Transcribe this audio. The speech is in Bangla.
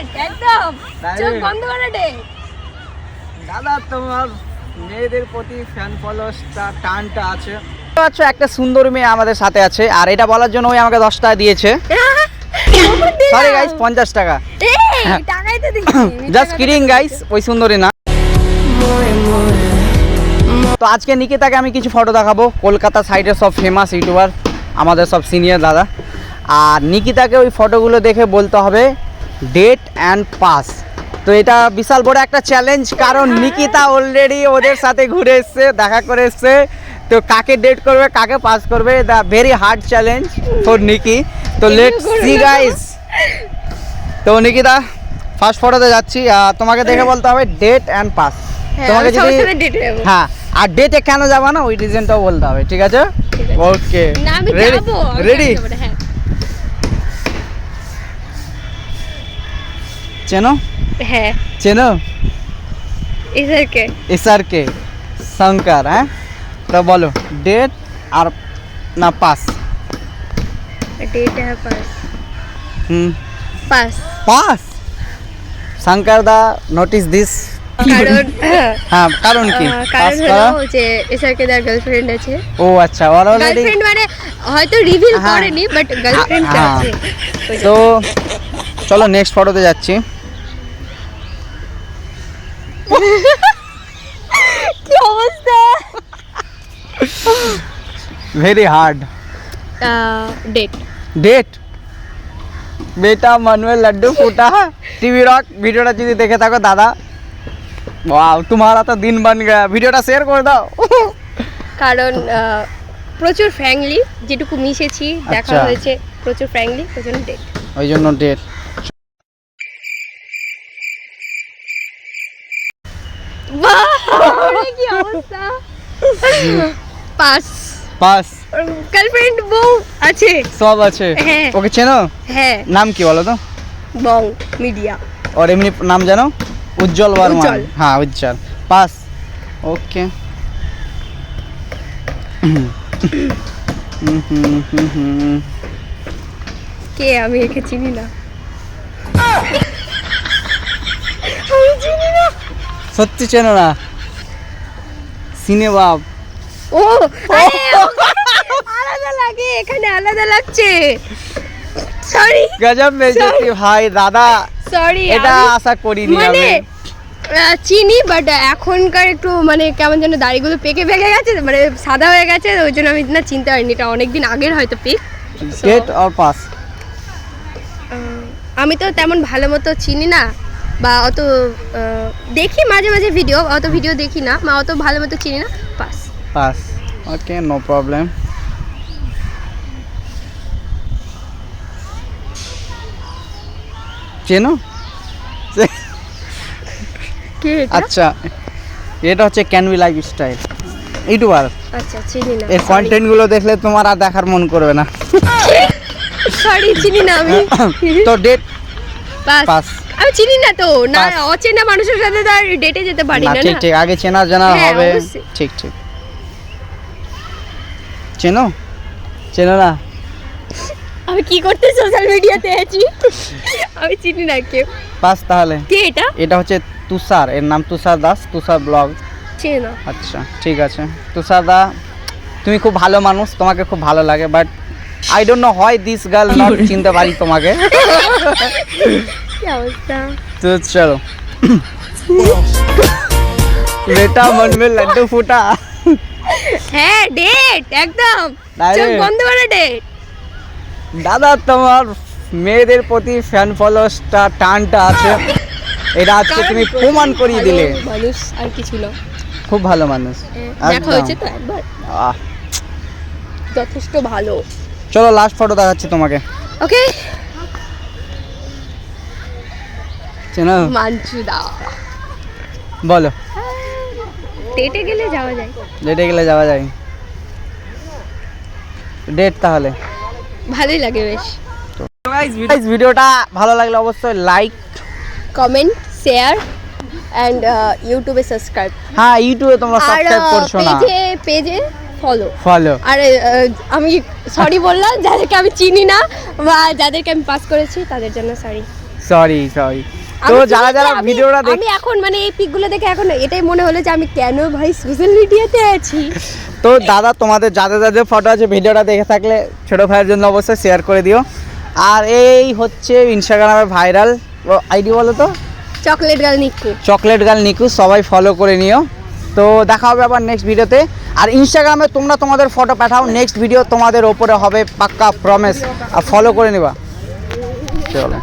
ডেট একদম চোখ বন্ধ করে ডেট। দাদা তোমার মেয়েদের প্রতি ফ্যান ফলোয়ার্সটা টানটা আছে। আচ্ছা একটা সুন্দর মেয়ে আমাদের সাথে আছে আর এটা বলার জন্য ওই আমাকে 10 টাকা দিয়েছে। সরি গাইস 50 টাকা। এই টাকাই তো দিছি। জাস্ট কিডিং গাইস, ওই সুন্দরী না। তো আজকে নিকিতাকে আমি কিছু ফটো দেখাবো, কলকাতা সাইডের সব ফেমাস ইউটিউবার, আমাদের সব সিনিয়র দাদা। আর নিকিতাকে ওই ফটোগুলো দেখে বলতে হবে ডেট অ্যান্ড পাস। তো এটা বিশাল বড় একটা চ্যালেঞ্জ, কারণ নিকিতা অলরেডি ওদের সাথে ঘুরে এসছে, দেখা করে এসছে। তো কাকে ডেট করবে কাকে পাস করবে, the very hard challenge for Nikki. তো লেটস সি গাইস। তো নিকিতা ফার্স্ট ফটোতে যাচ্ছি, তোমাকে দেখে বলতে হবে ডেট অ্যান্ড পাস। তোমাকে যদি হ্যাঁ, আর ডেটে কেন যাবা না ওই রিজনটাও বলতে হবে, ঠিক আছে? Okay ready? চেনো? হ্যাঁ চেনো? এসআরকে শঙ্কর। হ্যাঁ, তো বলো ডেট আর না পাস? ডেট আর পাস। পাস। পাস। শঙ্কর দা নোটিস দিস। কারণ হ্যাঁ, কারণ কি? কারণ হলো যে এসআরকে দার গার্লফ্রেন্ড আছে। ও আচ্ছা, ওর অলরেডি গার্লফ্রেন্ড মানে হয়তো রিভিল করেনি, বাট গার্লফ্রেন্ড আছে। তো চলো নেক্সট ফটোতে যাচ্ছি। কি অবস্থা? Very hard. ডেট। डेट बेटा मनवे लड्डू फूटा टीवी रॉक वीडियोটা যদি দেখে থাকো দাদা, ওয়াও तुम्हारा तो दिन बन गया। ভিডিওটা শেয়ার করে দাও। কারণ প্রচুর ফ্র্যাঙ্কলি যেটুকু মিশেছি দেখা হয়েছে, প্রচুর ফ্র্যাঙ্কলি, ওই জন্য ডেট। ওই জন্য ডেট। বাহ কি অবস্থা। পাস। পাস। গার্লফ্রেন্ড বউ আছে, সব আছে। ওকে চেনো? হ্যাঁ। নাম কি বলো তো? বং মিডিয়া। और এমনি নাম জানো? উজ্জ্বল বর্মা। হ্যাঁ উজ্জ্বল। পাস। ওকে। কে? আমি একে চিনি না। আমি চিনি না। সত্যি চেনো না? সিনে বাপ। ও আলাদা লাগে, এখানে আলাদা লাগছে। সরি। গজব বেজতি ভাই দাদা। সরি, এটা আশা করিনি আমি। চিনি, বাট এখনকার একটু মানে কেমন যেন দাড়িগুলো পেকে পেকে গেছে, মানে সাদা হয়ে গেছে, ওই জন্য আমি না চিনতে পারিনি। এটা অনেকদিন আগের হয়তো পিক। ডেট আর পাস। আমি তো তেমন ভালো মতো চিনি না, বা অত দেখি মাঝে মাঝে ভিডিও, অত ভিডিও দেখি না, বা অত ভালো মতো চিনি না। পাস। পাস। ওকে, নো প্রবলেম। চেনো? কে এটা? আচ্ছা, এটা হচ্ছে can be life style YouTuber. আচ্ছা, চিনি না। এর কন্টেন্ট গুলো দেখলে তোমার আর দেখার মন করবে না। সরি, চিনি না আমি। তো ডেট পাস। পাস। আমি চিনি না তো, না অচেনা মানুষের সাথে তো আর ডেটে যেতে পারি না। ঠিক ঠিক, আগে চেনা জানা হবে। ঠিক ঠিক। চেনো? চেনো না? আমি কি করতে সোশ্যাল মিডিয়াতে আছি? আমি চিনি না কেউ। পাস তাহলে। কে এটা? এটা হচ্ছে তুষার, এর নাম তুষার দাস, তুষার ব্লগ। চিনি না। আচ্ছা ঠিক আছে। তুষার দা, তুমি খুব ভালো মানুষ, তোমাকে খুব ভালো লাগে, but I don't know why this girl not চিনতে পারি তোমাকে। কি অবস্থা? তো চলো। বেটা মন মে লাড্ডু ফুটা। হ্যাঁ ডেট একদম চোখ বন্ধ করে ডেট। দাদা তোমার মেয়েদের প্রতি ফ্যান ফলোয়ার্সটা টানটা আছে, এটা আজকে তুমি প্রমাণ করিয়ে দিলে। মানুষ আর কিছু না, খুব ভালো মানুষ। দেখা হয়েছে তো একবার, যথেষ্ট ভালো। চলো লাস্ট ফটো দেখাচ্ছি তোমাকে। ওকে। চেনো? মানচুদা। বলো। ডেটে গেলে যাওয়া যায়। ডেটে গেলে যাওয়া যায়। ডেট তাহলে ভালোই লাগে বেশ। গাইস ভিডিওটা ভালো লাগলে অবশ্যই লাইক, কমেন্ট, শেয়ার এন্ড ইউটিউবে সাবস্ক্রাইব। হ্যাঁ ইউটিউবে তোমরা সাবস্ক্রাইব করছো না, পেজে ফলো। আর আমি সরি বললাম যাদেরকে আমি চিনি না বা যাদেরকে আমি পাস করেছি তাদের জন্য সরি। সরি তো যারা যারা ভিডিওটা দেখ আমি এখন মানে এই পিকগুলো দেখে এখন এটাই মনে হলো যে আমি কেন ভাই সোশ্যাল মিডিয়াতে আছি। তো দাদা তোমাদের যাদের যাদের ফটো আছে ভিডিওটা দেখে থাকলে ছোটো ভাইয়ের জন্য অবশ্যই শেয়ার করে দিও। আর এই হচ্ছে ইনস্টাগ্রামে ভাইরাল আইডি বলো তো, chocolate girl Nico. Chocolate girl Nico, সবাই ফলো করে নিও। তো দেখা হবে আবার নেক্সট ভিডিওতে। আর ইনস্টাগ্রামে তোমরা তোমাদের ফটো পাঠাও, নেক্সট ভিডিও তোমাদের ওপরে হবে পাক্কা প্রমিস, আর ফলো করে নিবা। চলো।